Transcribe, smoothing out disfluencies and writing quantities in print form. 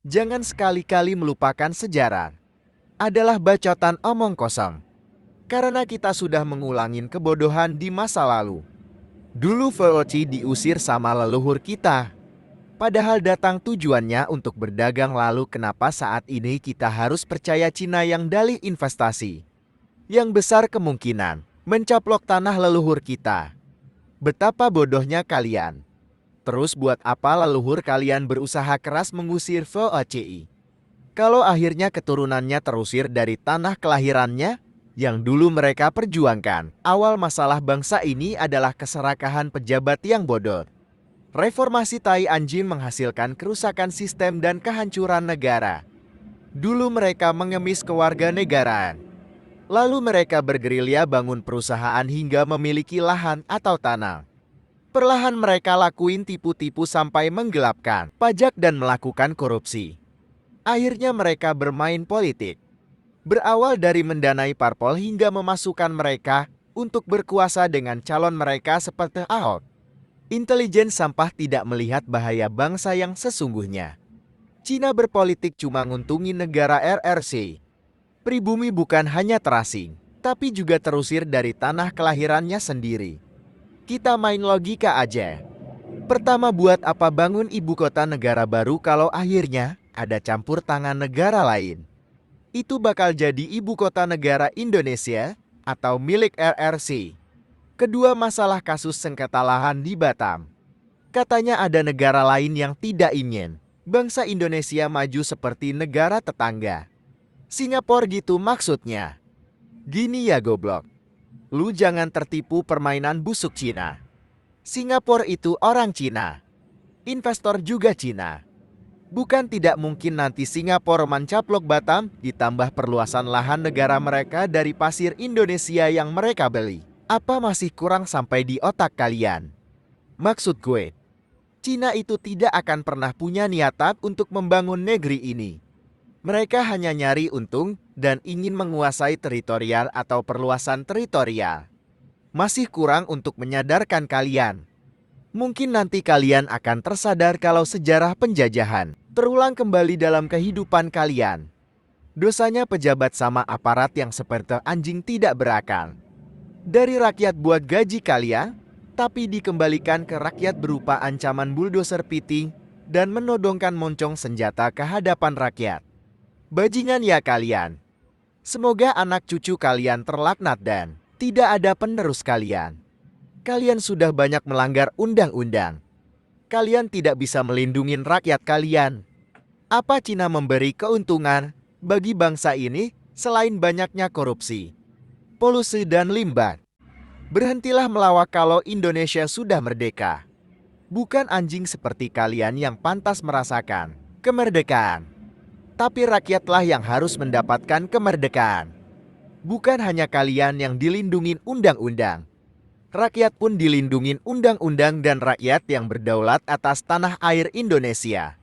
Jangan sekali-kali melupakan sejarah. Adalah bacotan omong kosong. Karena kita sudah mengulangin kebodohan di masa lalu. Dulu VOC diusir sama leluhur kita. Padahal datang tujuannya untuk berdagang, lalu kenapa saat ini kita harus percaya Cina yang dalih investasi? Yang besar kemungkinan mencaplok tanah leluhur kita. Betapa bodohnya kalian. Terus buat apa leluhur kalian berusaha keras mengusir VOCI? Kalau akhirnya keturunannya terusir dari tanah kelahirannya, yang dulu mereka perjuangkan. Awal masalah bangsa ini adalah keserakahan pejabat yang bodoh. Reformasi tai anjing menghasilkan kerusakan sistem dan kehancuran negara. Dulu mereka mengemis kewarganegaraan. Lalu mereka bergerilya bangun perusahaan hingga memiliki lahan atau tanah. Perlahan mereka lakuin tipu-tipu sampai menggelapkan pajak dan melakukan korupsi. Akhirnya mereka bermain politik. Berawal dari mendanai parpol hingga memasukkan mereka untuk berkuasa dengan calon mereka seperti Ahok. Intelijen sampah tidak melihat bahaya bangsa yang sesungguhnya. Cina berpolitik cuma nguntungin negara RRC. Pribumi bukan hanya terasing, tapi juga terusir dari tanah kelahirannya sendiri. Kita main logika aja. Pertama, buat apa bangun ibu kota negara baru kalau akhirnya ada campur tangan negara lain? Itu bakal jadi ibu kota negara Indonesia atau milik RRC. Kedua, masalah kasus sengketa lahan di Batam. Katanya ada negara lain yang tidak ingin bangsa Indonesia maju seperti negara tetangga. Singapura gitu maksudnya. Gini ya goblok. Lu jangan tertipu permainan busuk Cina. Singapura itu orang Cina. Investor juga Cina. Bukan tidak mungkin nanti Singapura mencaplok Batam ditambah perluasan lahan negara mereka dari pasir Indonesia yang mereka beli. Apa masih kurang sampai di otak kalian? Maksud gue, Cina itu tidak akan pernah punya niatan untuk membangun negeri ini. Mereka hanya nyari untung dan ingin menguasai teritorial atau perluasan teritorial. Masih kurang untuk menyadarkan kalian. Mungkin nanti kalian akan tersadar kalau sejarah penjajahan terulang kembali dalam kehidupan kalian. Dosanya pejabat sama aparat yang seperti anjing tidak berakal. Dari rakyat buat gaji kalian, tapi dikembalikan ke rakyat berupa ancaman bulldozer piting dan menodongkan moncong senjata ke hadapan rakyat. Bajingan ya kalian. Semoga anak cucu kalian terlaknat dan tidak ada penerus kalian. Kalian sudah banyak melanggar undang-undang. Kalian tidak bisa melindungi rakyat kalian. Apa Cina memberi keuntungan bagi bangsa ini selain banyaknya korupsi, polusi dan limbah? Berhentilah melawak kalau Indonesia sudah merdeka. Bukan anjing seperti kalian yang pantas merasakan kemerdekaan. Tapi rakyatlah yang harus mendapatkan kemerdekaan. Bukan hanya kalian yang dilindungi undang-undang. Rakyat pun dilindungi undang-undang dan rakyat yang berdaulat atas tanah air Indonesia.